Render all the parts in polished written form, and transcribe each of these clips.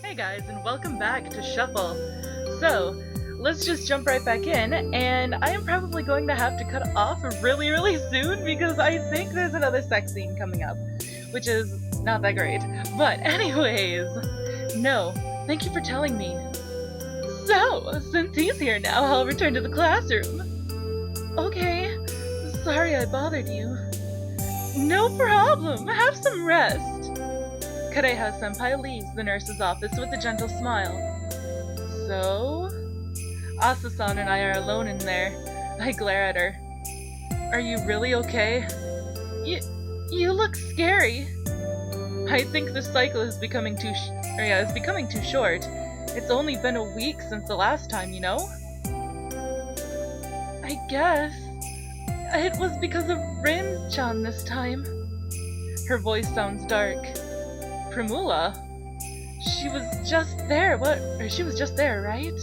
Hey guys, and welcome back to Shuffle. So, let's just jump right back in, and I am probably going to have to cut off really soon because I think there's another sex scene coming up, which is not that great. But anyways, no, thank you for telling me. So, since he's here now, I'll return to the classroom. Okay, sorry I bothered you. No problem, have some rest. Kareha-senpai leaves the nurse's office with a gentle smile. So? Asa-san and I are alone in there. I glare at her. Are you really okay? You look scary. I think the cycle is becoming too short. It's only been a week since the last time, you know? I guess. It was because of Rin-chan this time. Her voice sounds dark. Primula? She was just there, she was just there, right?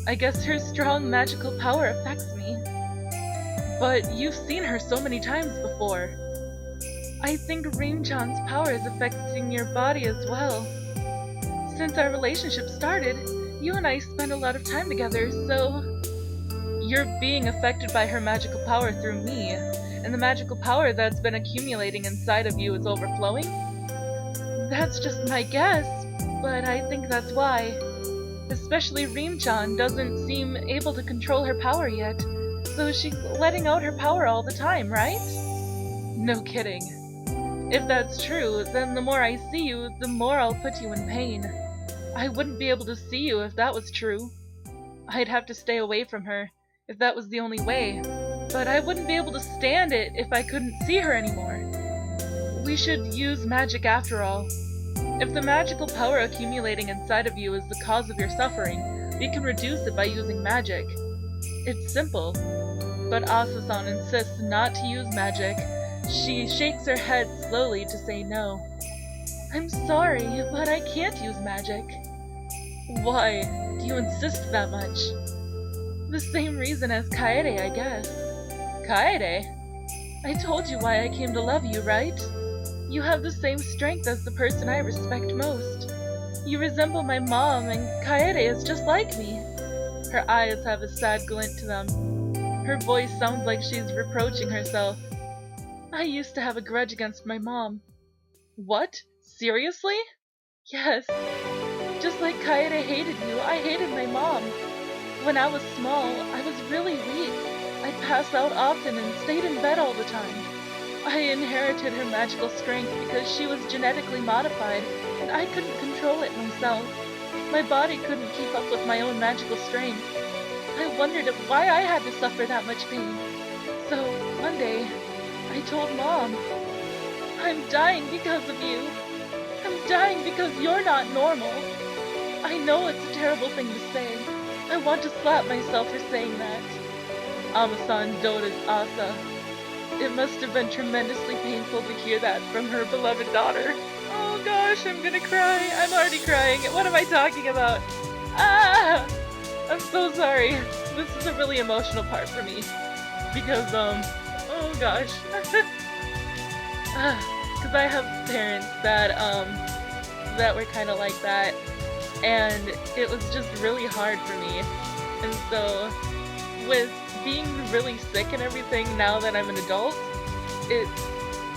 I guess her strong magical power affects me. But you've seen her so many times before. I think Rin-chan's power is affecting your body as well. Since our relationship started, you and I spent a lot of time together, so... You're being affected by her magical power through me, and the magical power that's been accumulating inside of you is overflowing? That's just my guess, but I think that's why. Especially Rin-chan doesn't seem able to control her power yet, so she's letting out her power all the time, right? No kidding. If that's true, then the more I see you, the more I'll put you in pain. I wouldn't be able to see you if that was true. I'd have to stay away from her, if that was the only way. But I wouldn't be able to stand it if I couldn't see her anymore. We should use magic after all. If the magical power accumulating inside of you is the cause of your suffering, we can reduce it by using magic. It's simple. But Asa-san insists not to use magic. She shakes her head slowly to say no. I'm sorry, but I can't use magic. Why do you insist that much? The same reason as Kaede, I guess. Kaede? I told you why I came to love you, right? You have the same strength as the person I respect most. You resemble my mom, and Kaede is just like me. Her eyes have a sad glint to them. Her voice sounds like she's reproaching herself. I used to have a grudge against my mom. What? Seriously? Yes. Just like Kaede hated you, I hated my mom. When I was small, I was really weak. I'd pass out often and stayed in bed all the time. I inherited her magical strength because she was genetically modified, and I couldn't control it myself. My body couldn't keep up with my own magical strength. I wondered why I had to suffer that much pain. So, one day, I told Mom, I'm dying because of you. I'm dying because you're not normal. I know it's a terrible thing to say. I want to slap myself for saying that. Ama-san doted Asa. It must have been tremendously painful to hear that from her beloved daughter. Oh gosh, I'm gonna cry. I'm already crying. What am I talking about? Ah! I'm so sorry. This is a really emotional part for me. Because, oh gosh. Because I have parents that were kind of like that. And it was just really hard for me. And so, with being really sick and everything now that I'm an adult,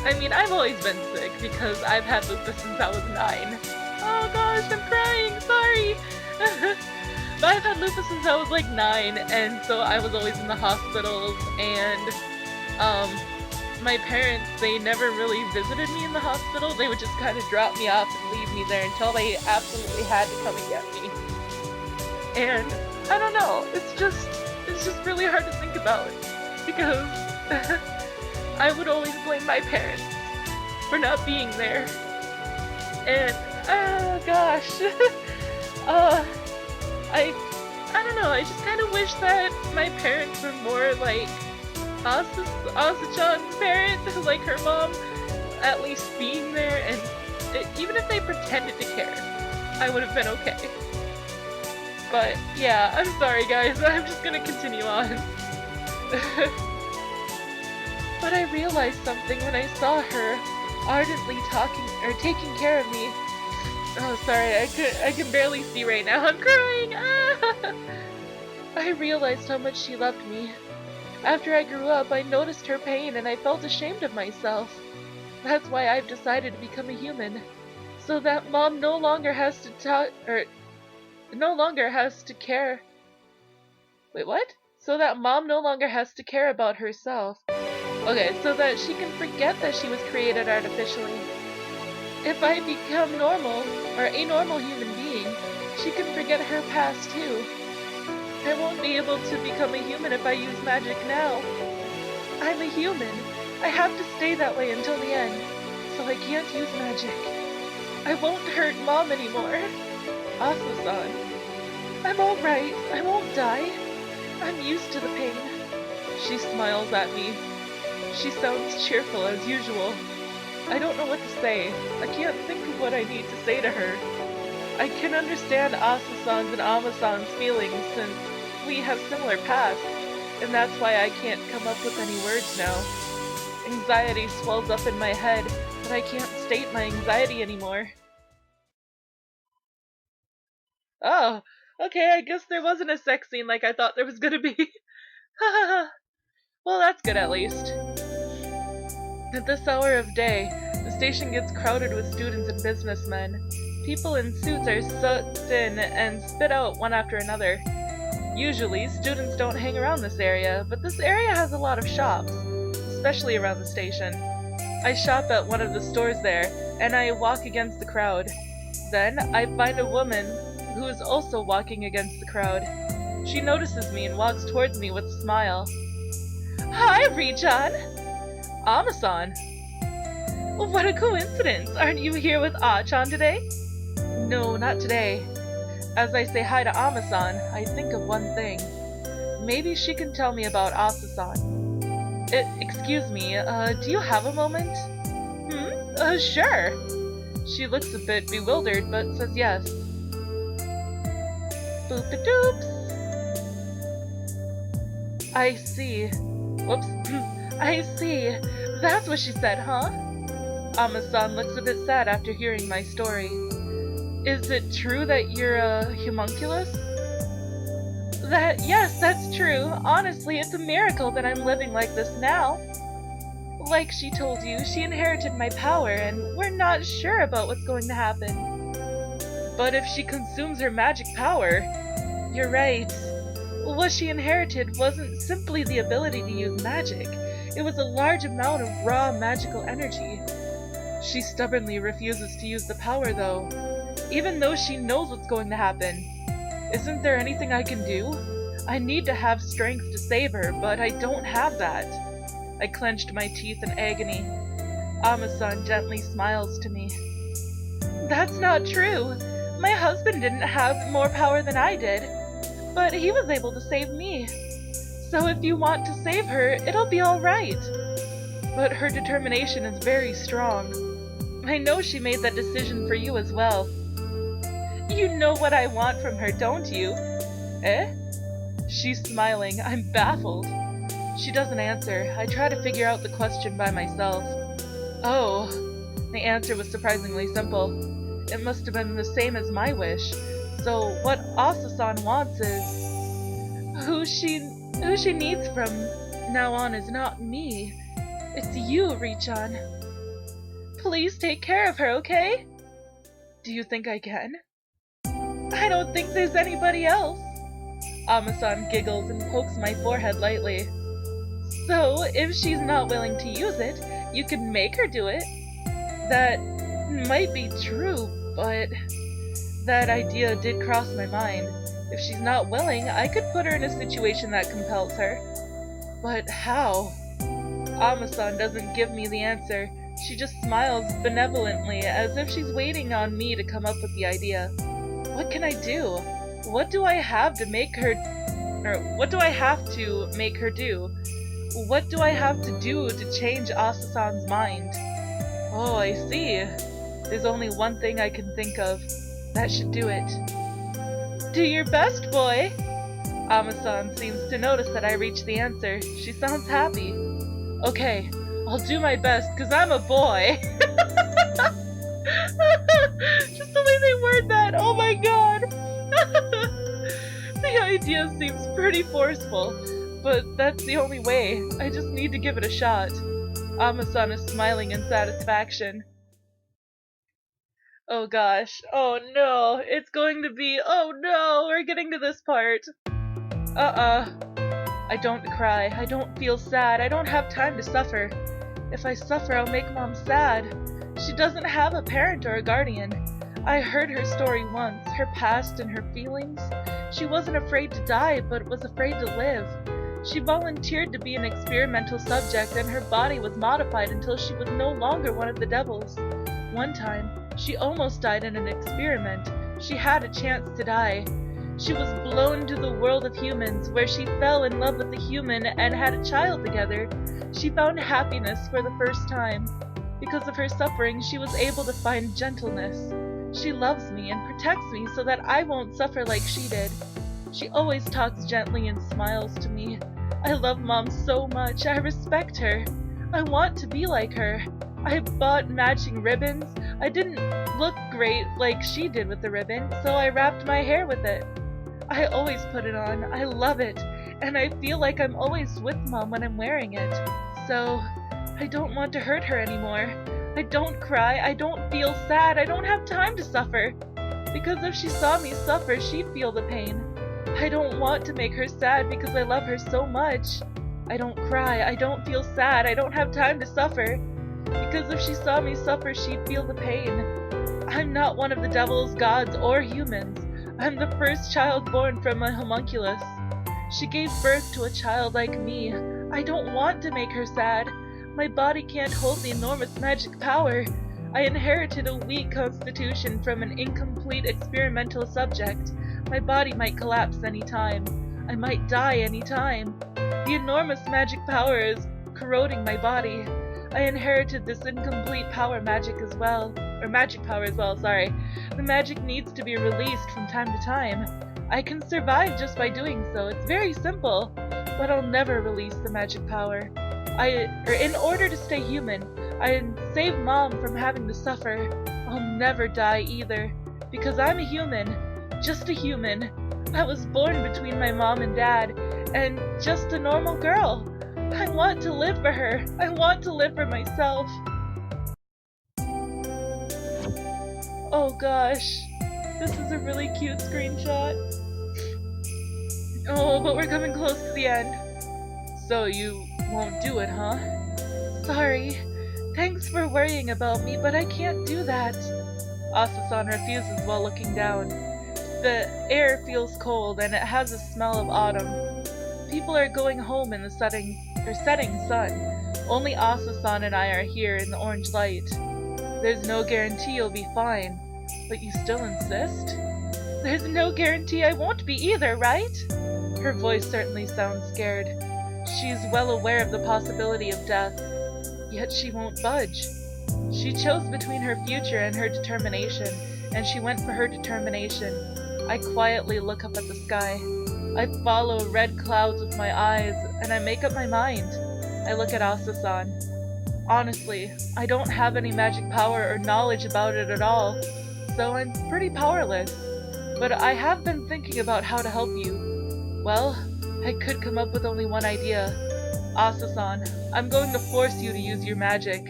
I've always been sick because I've had lupus since I was 9. Oh gosh, I'm crying, sorry! But I've had lupus since I was like 9, and so I was always in the hospitals, and my parents, they never really visited me in the hospital. They would just kind of drop me off and leave me there until they absolutely had to come and get me. And I don't know, it's just really hard to think about, because I would always blame my parents for not being there. And, oh gosh, I don't know, I just kind of wish that my parents were more like Asa-chan's parents, like her mom, at least being there, and even if they pretended to care, I would have been okay. But yeah, I'm sorry guys, I'm just gonna continue on. But I realized something when I saw her ardently taking care of me. Oh, sorry, I can barely see right now. I'm crying! Ah! I realized how much she loved me. After I grew up, I noticed her pain and I felt ashamed of myself. That's why I've decided to become a human. So that Mom no longer has to no longer has to care. Wait, what? So that Mom no longer has to care about herself. Okay, so that she can forget that she was created artificially. If I become normal, or a normal human being, she can forget her past too. I won't be able to become a human if I use magic now. I'm a human. I have to stay that way until the end, so I can't use magic. I won't hurt Mom anymore. Asa-san. I'm alright. I won't die. I'm used to the pain. She smiles at me. She sounds cheerful as usual. I don't know what to say. I can't think of what I need to say to her. I can understand Asa-san's and Ama-san's feelings since we have similar pasts, and that's why I can't come up with any words now. Anxiety swells up in my head, but I can't state my anxiety anymore. Oh, okay, I guess there wasn't a sex scene like I thought there was gonna be. Well, that's good at least. At this hour of day, the station gets crowded with students and businessmen. People in suits are sucked in and spit out one after another. Usually, students don't hang around this area, but this area has a lot of shops, especially around the station. I shop at one of the stores there, and I walk against the crowd. Then, I find a woman who is also walking against the crowd. She notices me and walks towards me with a smile. Hi, Richan! Ama-san! What a coincidence! Aren't you here with Ah-chan today? No, not today. As I say hi to Ama-san, I think of one thing. Maybe she can tell me about Asa-san. Excuse me, do you have a moment? Sure. She looks a bit bewildered, but says yes. Boop-a-doops. I see. Whoops. I see. That's what she said, huh? Ama-san looks a bit sad after hearing my story. Is it true that you're a homunculus? Yes, that's true. Honestly, it's a miracle that I'm living like this now. Like she told you, she inherited my power, and we're not sure about what's going to happen. But if she consumes her magic power, you're right. What she inherited wasn't simply the ability to use magic. It was a large amount of raw magical energy. She stubbornly refuses to use the power, though. Even though she knows what's going to happen. Isn't there anything I can do? I need to have strength to save her, but I don't have that. I clenched my teeth in agony. Ama-san gently smiles to me. That's not true. My husband didn't have more power than I did, but he was able to save me. So if you want to save her, it'll be alright. But her determination is very strong. I know she made that decision for you as well. You know what I want from her, don't you? Eh? She's smiling. I'm baffled. She doesn't answer. I try to figure out the question by myself. Oh. The answer was surprisingly simple. It must have been the same as my wish. So what Asa-san wants is... Who she needs from now on is not me. It's you, Richan. Please take care of her, okay? Do you think I can? I don't think there's anybody else. Ama-san giggles and pokes my forehead lightly. So, if she's not willing to use it, you can make her do it. That might be true, but that idea did cross my mind. If she's not willing, I could put her in a situation that compels her. But how? Ama-san doesn't give me the answer. She just smiles benevolently, as if she's waiting on me to come up with the idea. What can I do? What do I have to make her... what do I have to make her do? What do I have to do to change Asa-san's mind? Oh, I see. There's only one thing I can think of. That should do it. Do your best, boy! Ama-san seems to notice that I reached the answer. She sounds happy. Okay, I'll do my best, 'cause I'm a boy! Just the way they say word that! Oh my god! The idea seems pretty forceful, but that's the only way. I just need to give it a shot. Ama-san is smiling in satisfaction. Oh gosh. Oh no. It's going to be. Oh no. We're getting to this part. I don't cry. I don't feel sad. I don't have time to suffer. If I suffer, I'll make Mom sad. She doesn't have a parent or a guardian. I heard her story once, her past and her feelings. She wasn't afraid to die, but was afraid to live. She volunteered to be an experimental subject, and her body was modified until she was no longer one of the devils. One time, she almost died in an experiment. She had a chance to die. She was blown to the world of humans, where she fell in love with a human and had a child together. She found happiness for the first time. Because of her suffering, she was able to find gentleness. She loves me and protects me so that I won't suffer like she did. She always talks gently and smiles to me. I love Mom so much. I respect her. I want to be like her. I bought matching ribbons. I didn't look great like she did with the ribbon, so I wrapped my hair with it. I always put it on. I love it, and I feel like I'm always with Mom when I'm wearing it. So, I don't want to hurt her anymore. I don't cry. I don't feel sad. I don't have time to suffer. Because if she saw me suffer, she'd feel the pain. I don't want to make her sad because I love her so much. I don't cry. I don't feel sad. I don't have time to suffer. Because if she saw me suffer, she'd feel the pain. I'm not one of the devils, gods, or humans. I'm the first child born from a homunculus. She gave birth to a child like me. I don't want to make her sad. My body can't hold the enormous magic power. I inherited a weak constitution from an incomplete experimental subject. My body might collapse any time. I might die any time. The enormous magic power is corroding my body. I inherited this incomplete magic power as well, sorry. The magic needs to be released from time to time. I can survive just by doing so. It's very simple, but I'll never release the magic power. In order to stay human, and save Mom from having to suffer, I'll never die either. Because I'm a human. Just a human. I was born between my mom and dad, and just a normal girl. I want to live for her. I want to live for myself. Oh gosh. This is a really cute screenshot. Oh, but we're coming close to the end. So you won't do it, huh? Sorry. Thanks for worrying about me, but I can't do that. Asa-san refuses while looking down. The air feels cold and it has a smell of autumn. People are going home in the setting sun. Only Asa-san and I are here in the orange light. There's no guarantee you'll be fine, but you still insist? There's no guarantee I won't be either, right? Her voice certainly sounds scared. She's well aware of the possibility of death, yet she won't budge. She chose between her future and her determination, and she went for her determination. I quietly look up at the sky. I follow red clouds with my eyes, and I make up my mind. I look at Asa-san. Honestly, I don't have any magic power or knowledge about it at all, so I'm pretty powerless. But I have been thinking about how to help you. Well, I could come up with only one idea. Asa-san, I'm going to force you to use your magic.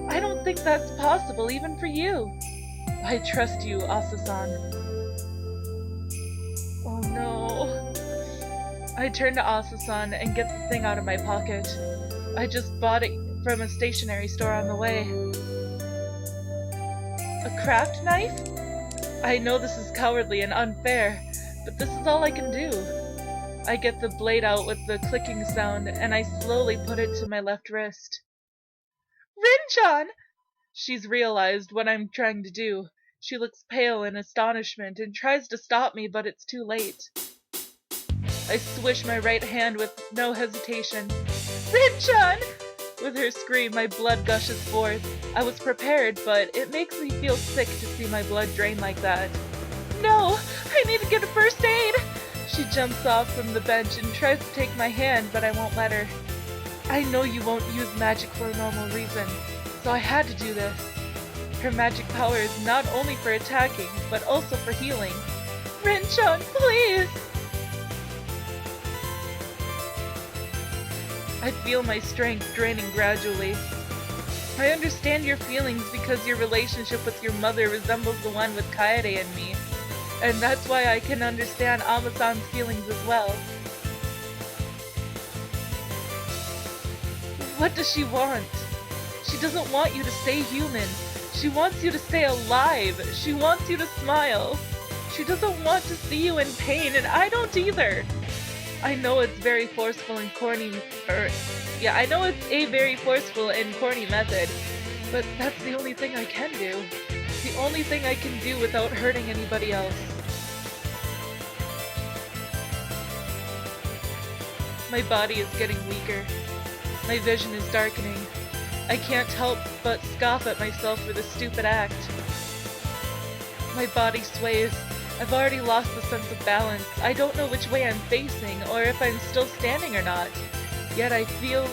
I don't think that's possible even for you. I trust you, Asa-san. Oh no. I turn to Asa-san and get the thing out of my pocket. I just bought it from a stationery store on the way. A craft knife? I know this is cowardly and unfair, but this is all I can do. I get the blade out with the clicking sound, and I slowly put it to my left wrist. Rin-chan! She's realized what I'm trying to do. She looks pale in astonishment and tries to stop me, but it's too late. I swish my right hand with no hesitation. Rin-chan! With her scream, my blood gushes forth. I was prepared, but it makes me feel sick to see my blood drain like that. No! I need to get a first aid! She jumps off from the bench and tries to take my hand, but I won't let her. I know you won't use magic for a normal reason, so I had to do this. Her magic power is not only for attacking, but also for healing. Rin-chan, please! I feel my strength draining gradually. I understand your feelings because your relationship with your mother resembles the one with Kaede and me, and that's why I can understand Ama-san's feelings as well. What does she want? She doesn't want you to stay human. She wants you to stay alive. She wants you to smile. She doesn't want to see you in pain, and I don't either. I know it's very forceful and corny, I know it's a very forceful and corny method, but that's the only thing I can do. The only thing I can do without hurting anybody else. My body is getting weaker. My vision is darkening. I can't help but scoff at myself for this stupid act. My body sways. I've already lost the sense of balance. I don't know which way I'm facing, or if I'm still standing or not. Yet I feel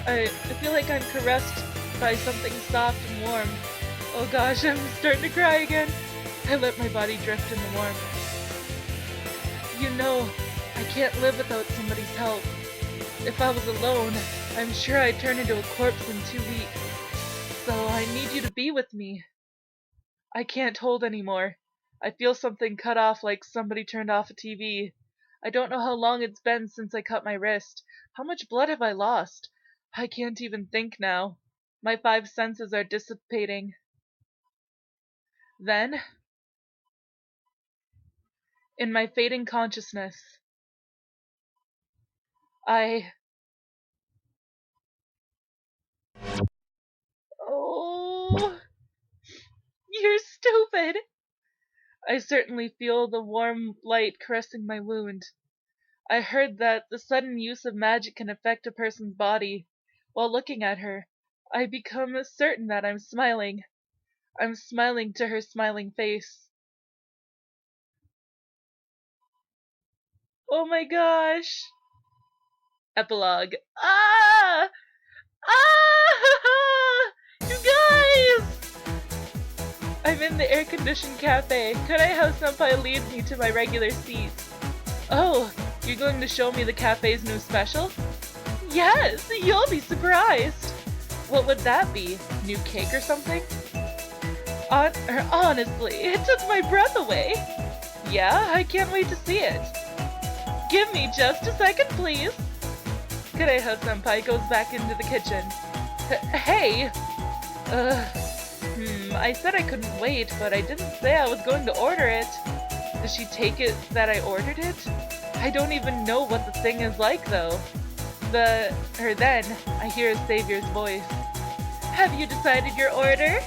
like I'm caressed by something soft and warm. Oh gosh, I'm starting to cry again. I let my body drift in the warmth. You know, I can't live without somebody's help. If I was alone, I'm sure I'd turn into a corpse in 2 weeks. So I need you to be with me. I can't hold anymore. I feel something cut off like somebody turned off a TV. I don't know how long it's been since I cut my wrist. How much blood have I lost? I can't even think now. My 5 senses are dissipating. Then, in my fading consciousness, Oh, you're stupid! I certainly feel the warm light caressing my wound. I heard that the sudden use of magic can affect a person's body. While looking at her, I become certain that I'm smiling. I'm smiling to her smiling face. Oh my gosh! Epilogue. Ah! Ah! You guys! I'm in the air-conditioned cafe. Could I have Senpai lead me to my regular seat? Oh, you're going to show me the cafe's new special? Yes, you'll be surprised. What would that be? New cake or something? Honestly, it took my breath away. Yeah, I can't wait to see it. Give me just a second, please. Kureha-senpai goes back into the kitchen. Hey! I said I couldn't wait, but I didn't say I was going to order it. Does she take it that I ordered it? I don't even know what the thing is like, though. Then, I hear a savior's voice. Have you decided your order?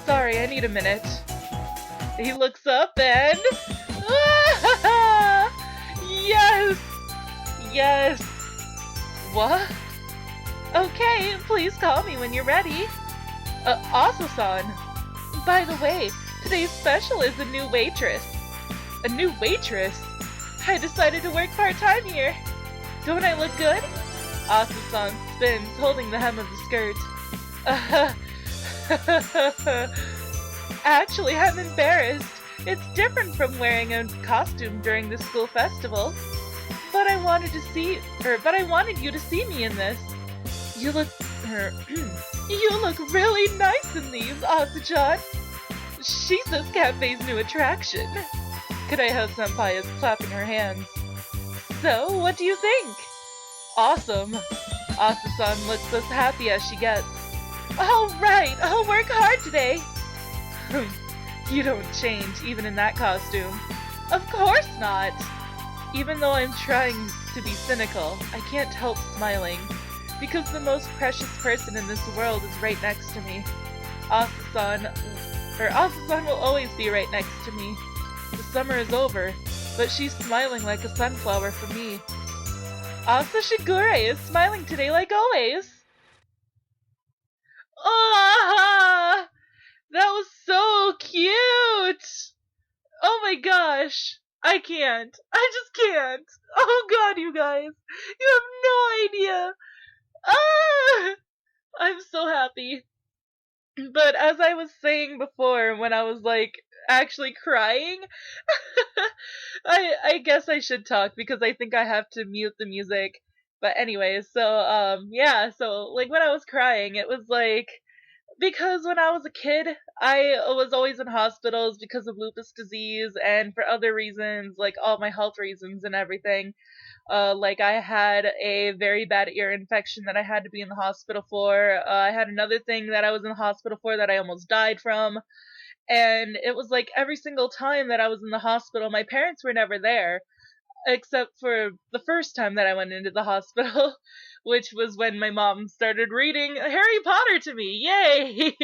Sorry, I need a minute. He looks up and... Yes! Yes! What? Okay, please call me when you're ready. ASA'S. By the way, today's special is a new waitress. A new waitress? I decided to work part-time here. Don't I look good? ASA'S spins, holding the hem of the skirt. Actually, I'm embarrassed. It's different from wearing a costume during the school festival. But I wanted you to see me in this. You look really nice in these, Asa-chan. She's this cafe's new attraction. Kureha-senpai is clapping her hands. So, what do you think? Awesome. Asa-san looks as happy as she gets. Alright, I'll work hard today. You don't change, even in that costume. Of course not. Even though I'm trying to be cynical, I can't help smiling. Because the most precious person in this world is right next to me. Asa-san will always be right next to me. The summer is over, but she's smiling like a sunflower for me. Asa Shigure is smiling today like always. Ah! That was so cute! Oh my gosh! I can't. I just can't. Oh god, you guys. You have no idea. Ah! I'm so happy. But as I was saying before, when I was like actually crying, I guess I should talk because I think I have to mute the music. But anyways, so yeah, so like when I was crying, it was like because when I was a kid, I was always in hospitals because of lupus disease and for other reasons, like all my health reasons and everything. Like I had a very bad ear infection that I had to be in the hospital for. I had another thing that I was in the hospital for that I almost died from. And it was like every single time that I was in the hospital, my parents were never there except for the first time that I went into the hospital, which was when my mom started reading Harry Potter to me. Yay!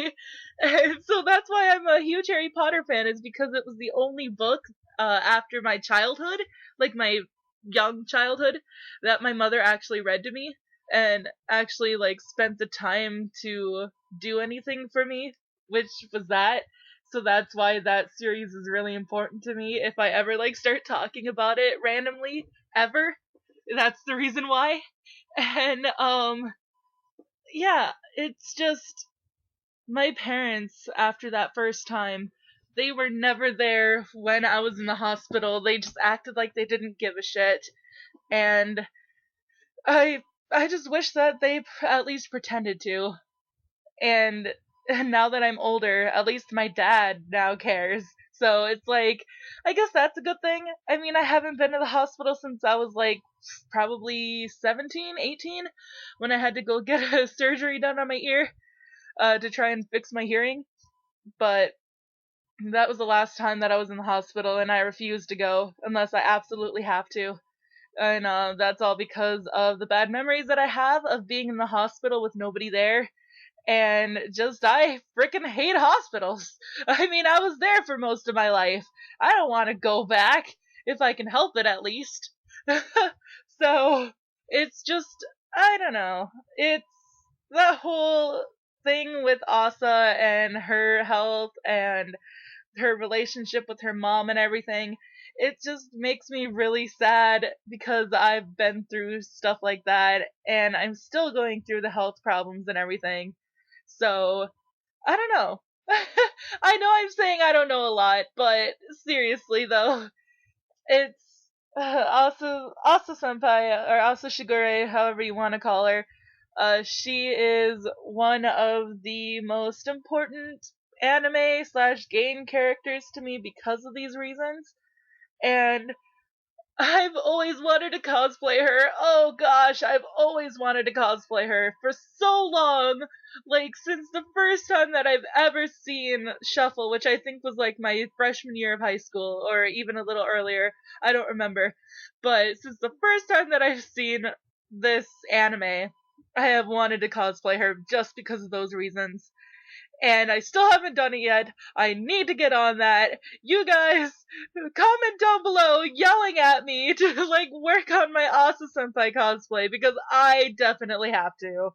And so that's why I'm a huge Harry Potter fan, is because it was the only book after my childhood, like my young childhood, that my mother actually read to me and actually like spent the time to do anything for me, which was that. So that's why that series is really important to me. If I ever like start talking about it randomly, ever, that's the reason why. And yeah, it's just my parents after that first time, they were never there when I was in the hospital. They just acted like they didn't give a shit. And I I just wish that they at least pretended to. And now that I'm older, at least my dad now cares. So it's like, I guess that's a good thing. I mean, I haven't been to the hospital since I was like probably 17, 18, when I had to go get a surgery done on my ear to try and fix my hearing. But that was the last time that I was in the hospital, and I refuse to go unless I absolutely have to. And that's all because of the bad memories that I have of being in the hospital with nobody there, and just I freaking hate hospitals. I mean, I was there for most of my life. I don't want to go back if I can help it at least. So it's just, I don't know. It's the whole thing with Asa and her health and her relationship with her mom and everything. It just makes me really sad because I've been through stuff like that and I'm still going through the health problems and everything. So, I don't know. I know I'm saying I don't know a lot, but seriously though, it's Asa Senpai, or Asa Shigure, however you want to call her. She is one of the most important anime slash game characters to me because of these reasons. And I've always wanted to cosplay her. Oh gosh, I've always wanted to cosplay her for so long. Like, since the first time that I've ever seen Shuffle, which I think was like my freshman year of high school, or even a little earlier. I don't remember. But since the first time that I've seen this anime, I have wanted to cosplay her just because of those reasons, and I still haven't done it yet. I need to get on that. You guys, comment down below yelling at me to like work on my Asa Senpai cosplay because I definitely have to.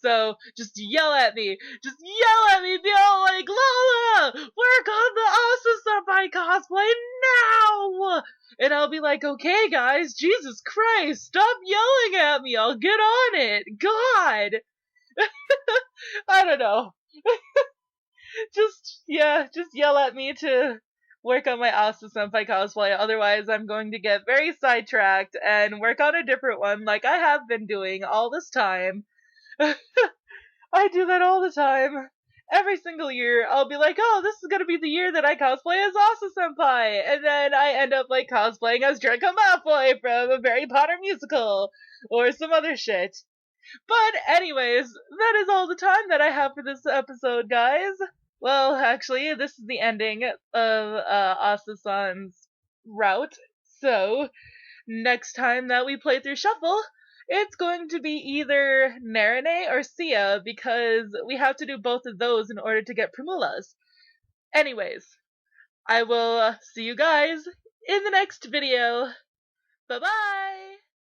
So just yell at me. Just yell at me. Be all like, Lala, work on the Asa Senpai cosplay now. And I'll be like, okay, guys, Jesus Christ, stop yelling at me. I'll get on it. God. I don't know. Just yell at me to work on my Asa Senpai cosplay. Otherwise, I'm going to get very sidetracked and work on a different one, like I have been doing all this time. I do that all the time. Every single year, I'll be like, oh, this is gonna be the year that I cosplay as Asa Senpai, and then I end up like cosplaying as Draco Malfoy from a Harry Potter musical or some other shit. But anyways, that is all the time that I have for this episode, guys. Well, actually, this is the ending of Asa-san's route. So, next time that we play through Shuffle, it's going to be either Narine or Sia, because we have to do both of those in order to get Primula's. Anyways, I will see you guys in the next video. Bye-bye!